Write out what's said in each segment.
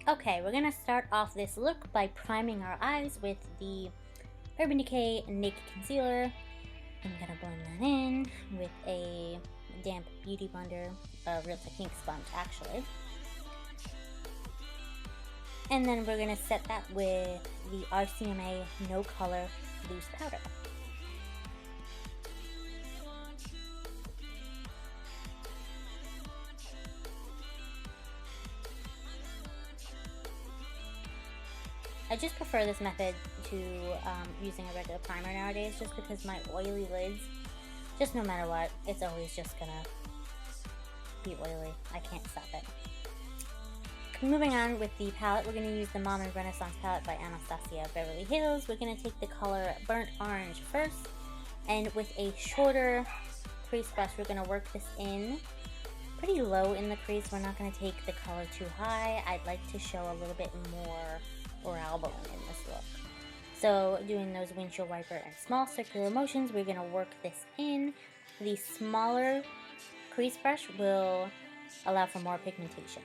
Okay, we're gonna start off this look by priming our eyes with the Urban Decay Naked Concealer. I'm gonna blend that in with a damp beauty blender, a Real Technique sponge actually. And then we're gonna set that with the RCMA No Color Loose Powder. I just prefer this method to using a regular primer nowadays, just because my oily lids, just no matter what, it's always just gonna be oily. I can't stop it. Moving on with the palette, we're going to use the Modern Renaissance palette by Anastasia Beverly Hills. We're going to take the color Burnt Orange first, and with a shorter crease brush, we're going to work this in pretty low in the crease. We're not going to take the color too high. I'd like to show a little bit more brow bone in this look. So doing those windshield wiper and small circular motions, we're going to work this in. The smaller crease brush will allow for more pigmentation.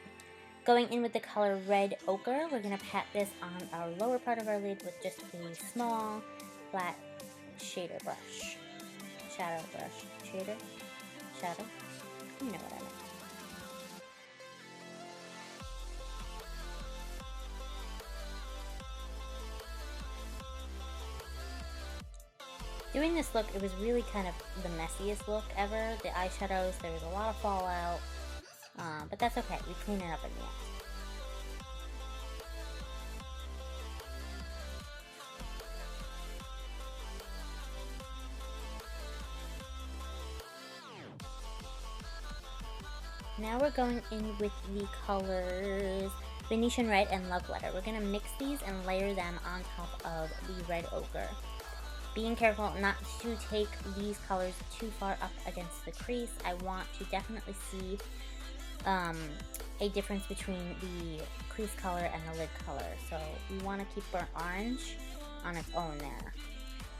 Going in with the color Red Ochre, we're going to pat this on our lower part of our lid with just a small, flat shader brush. Shadow brush. Shader? Shadow? You know what I mean. Doing this look, it was really kind of the messiest look ever. The eyeshadows, there was a lot of fallout. But that's okay, we clean it up in the end. Now we're going in with the colors Venetian Red and Love Letter. We're going to mix these and layer them on top of the Red Ochre. Being careful not to take these colors too far up against the crease. I want to definitely see a difference between the crease color and the lid color. So we want to keep Burnt Orange on its own there.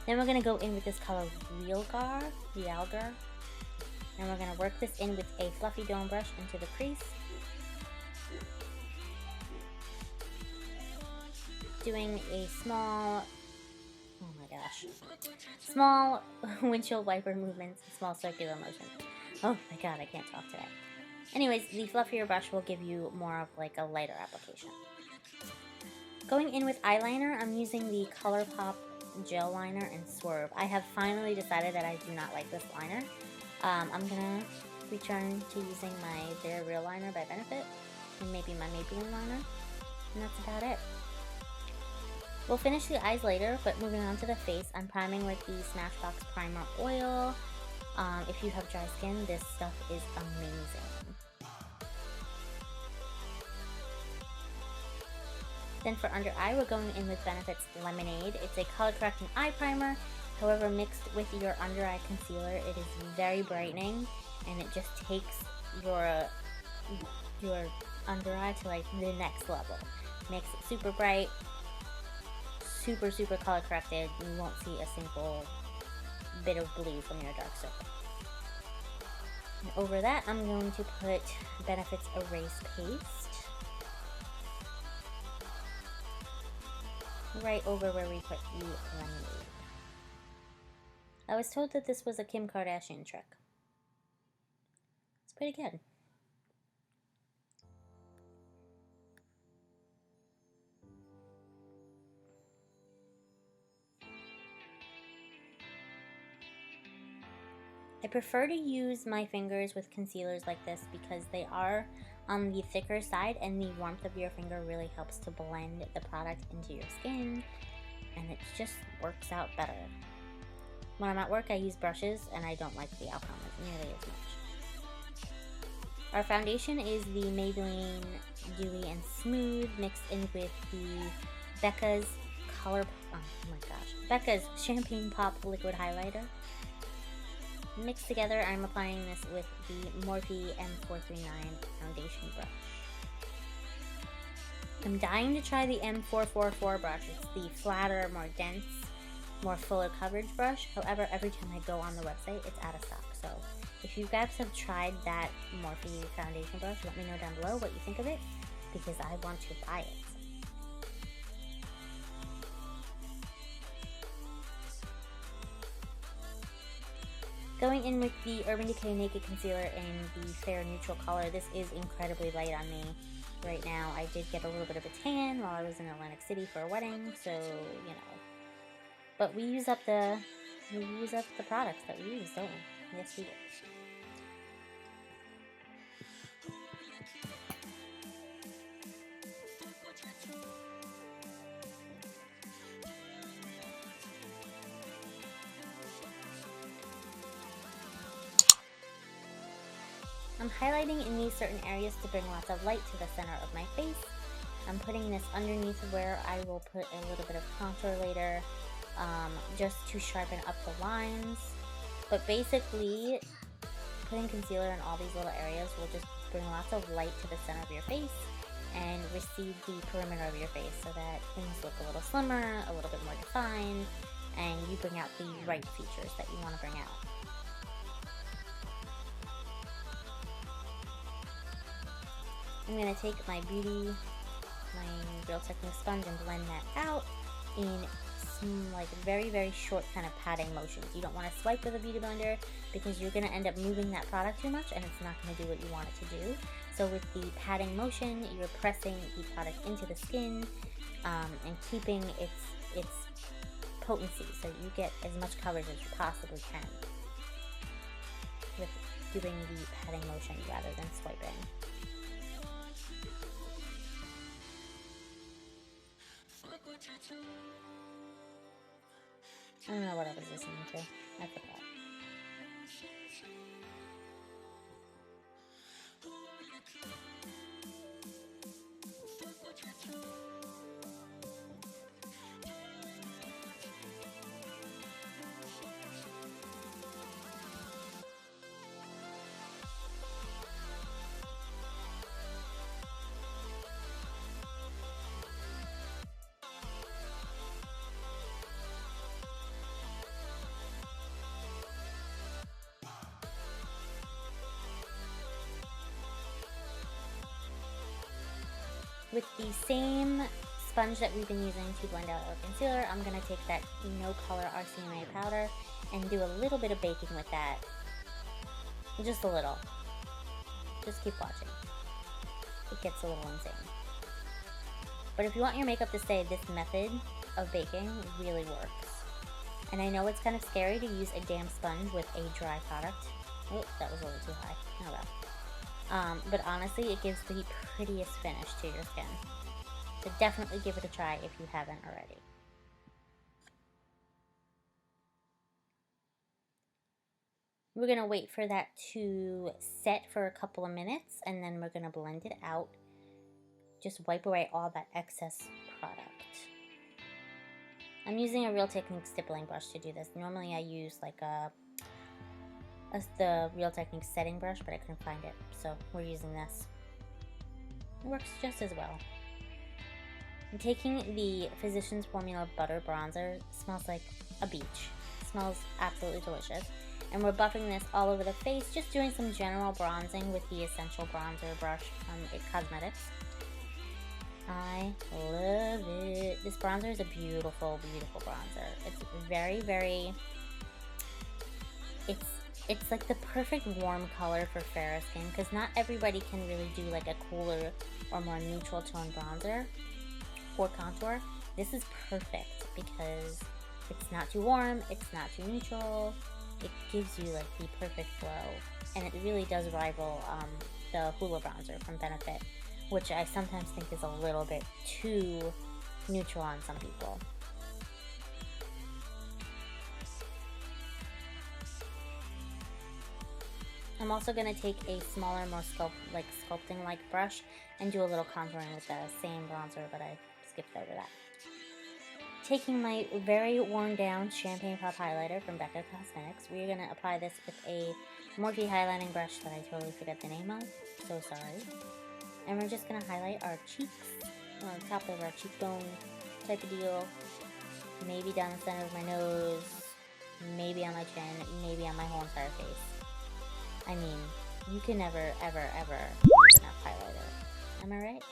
Then we're going to go in with this color Realgar, and we're going to work this in with a fluffy dome brush into the crease. Doing a small, oh my gosh, small windshield wiper movements, small circular motions. Oh my god, I can't talk today. Anyways, the fluffier brush will give you more of like a lighter application. Going in with eyeliner, I'm using the ColourPop Gel Liner in Swerve. I have finally decided that I do not like this liner. I'm gonna return to using my Bare Real Liner by Benefit, and maybe my Maybelline liner, and that's about it. We'll finish the eyes later, but moving on to the face, I'm priming with the Smashbox Primer Oil. If you have dry skin, this stuff is amazing. Then for under eye, we're going in with Benefit's Lemonade. It's a color correcting eye primer. However, mixed with your under eye concealer, it is very brightening, and it just takes your under eye to like the next level. Makes it super bright, super color corrected. You won't see a single bit of blue from your dark circle. And over that, I'm going to put Benefit's Erase Paste right over where we put the lemonade. I was told that this was a Kim Kardashian trick. It's pretty good. I prefer to use my fingers with concealers like this because they are on the thicker side, and the warmth of your finger really helps to blend the product into your skin, and it just works out better. When I'm at work, I use brushes, and I don't like the outcome nearly as much. Our foundation is the Maybelline Dewy and Smooth, mixed in with the Becca's Becca's Champagne Pop Liquid Highlighter. Mixed together, I'm applying this with the Morphe M439 foundation brush. I'm dying to try the M444 brush. It's the flatter, more dense, more fuller coverage brush. However, every time I go on the website, it's out of stock. So if you guys have tried that Morphe foundation brush, let me know down below what you think of it. because I want to buy it. Going in with the Urban Decay Naked Concealer in the fair neutral color. This is incredibly light on me right now. I did get a little bit of a tan while I was in Atlantic City for a wedding, so, you know. But we use up the products that we use, don't we? Yes, we do. I'm highlighting in these certain areas to bring lots of light to the center of my face. I'm putting this underneath where I will put a little bit of contour later, just to sharpen up the lines. But basically, putting concealer in all these little areas will just bring lots of light to the center of your face and recede the perimeter of your face so that things look a little slimmer, a little bit more defined, and you bring out the right features that you want to bring out. I'm going to take my Real Technique sponge and blend that out in some like very, very short kind of patting motions. You don't want to swipe with a beauty blender because you're going to end up moving that product too much and it's not going to do what you want it to do. So with the patting motion, you're pressing the product into the skin and keeping its potency so you get as much coverage as you possibly can with doing the patting motion rather than swiping. I don't know what I was listening to. I forgot. With the same sponge that we've been using to blend out our concealer, I'm going to take that No Color RCMA powder and do a little bit of baking with that. Just a little. Just keep watching. It gets a little insane. But if you want your makeup to stay, this method of baking really works. And I know it's kind of scary to use a damp sponge with a dry product. Oh, that was a little too high. Oh well. But honestly, it gives the prettiest finish to your skin. So definitely give it a try if you haven't already. We're going to wait for that to set for a couple of minutes, and then we're going to blend it out. Just wipe away all that excess product. I'm using a Real Technique stippling brush to do this. Normally I use like the Real Technique setting brush, but I couldn't find it, so we're using this. It works just as well. I'm taking the Physicians Formula Butter Bronzer. It smells like a beach. It smells absolutely delicious. And we're buffing this all over the face, just doing some general bronzing with the Essential Bronzer brush from It Cosmetics. I love it. This bronzer is a beautiful, beautiful bronzer. It's very, very... It's like the perfect warm color for fairer skin, because not everybody can really do like a cooler or more neutral tone bronzer for contour. This is perfect because it's not too warm, it's not too neutral. It gives you like the perfect glow, and it really does rival the Hoola bronzer from Benefit, which I sometimes think is a little bit too neutral on some people. I'm also going to take a smaller, more sculpting-like brush and do a little contouring with the same bronzer, but I skipped over that. Taking my very worn-down Champagne Pop highlighter from Becca Cosmetics, we're going to apply this with a Morphe highlighting brush that I totally forgot the name of. So sorry. And we're just going to highlight our cheeks, on top of our cheekbone type of deal. Maybe down the center of my nose, maybe on my chin, maybe on my whole entire face. I mean, you can never, ever, ever use enough highlighter. Am I right?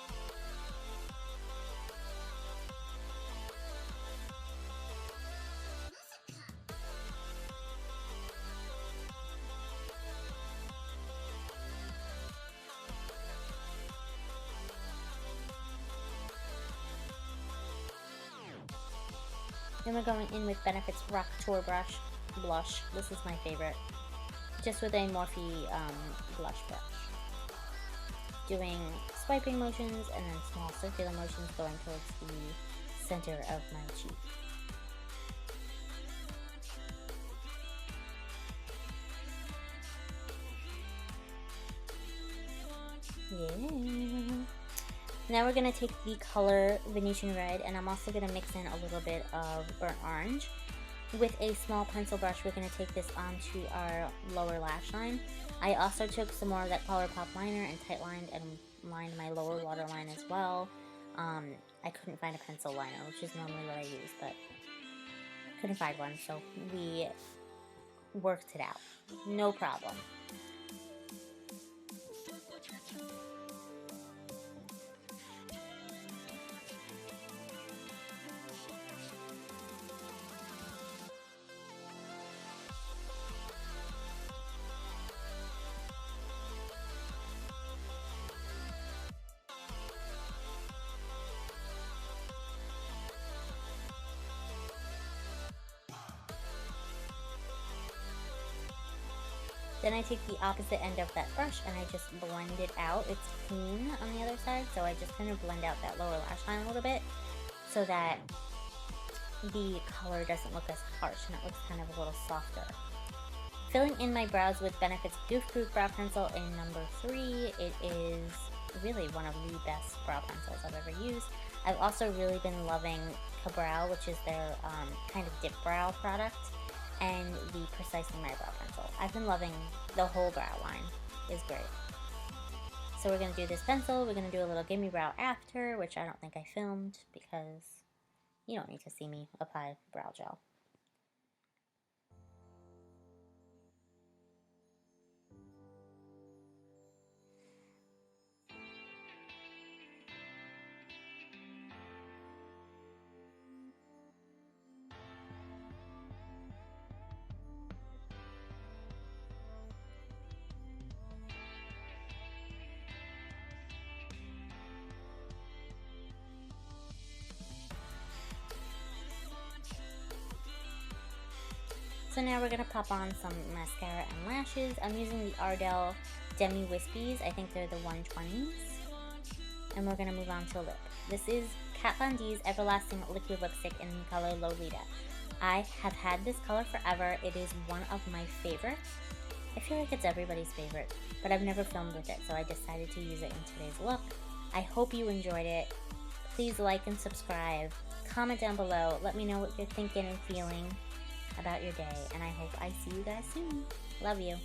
Then we're going in with Benefit's Rock Tour Blush. This is my favorite. Just with a Morphe blush brush. Doing swiping motions and then small circular motions going towards the center of my cheek. Yeah. Now we're going to take the color Venetian Red, and I'm also going to mix in a little bit of Burnt Orange. With a small pencil brush, we're going to take this onto our lower lash line. I also took some more of that ColourPop liner and tight lined and lined my lower waterline as well. I couldn't find a pencil liner, which is normally what I use, but couldn't find one, so we worked it out. No problem. Then I take the opposite end of that brush and I just blend it out. It's clean on the other side, so I just kind of blend out that lower lash line a little bit so that the color doesn't look as harsh and it looks kind of a little softer. Filling in my brows with Benefit's Goof Proof Brow Pencil in number 3. It is really one of the best brow pencils I've ever used. I've also really been loving Ka-Brow, which is their kind of dip brow product, and the Precisely My Brow Pencil. I've been loving the whole brow line. It's great. So we're going to do this pencil. We're going to do a little Gimme Brow after, which I don't think I filmed because you don't need to see me apply brow gel. So now we're going to pop on some mascara and lashes. I'm using the Ardell Demi Wispies. I think they're the 120s. And we're going to move on to lip. This is Kat Von D's Everlasting Liquid Lipstick in the color Lolita. I have had this color forever. It is one of my favorites. I feel like it's everybody's favorite, but I've never filmed with it, so I decided to use it in today's look. I hope you enjoyed it. Please like and subscribe. Comment down below. Let me know what you're thinking and feeling about your day, and I hope I see you guys soon. Love you.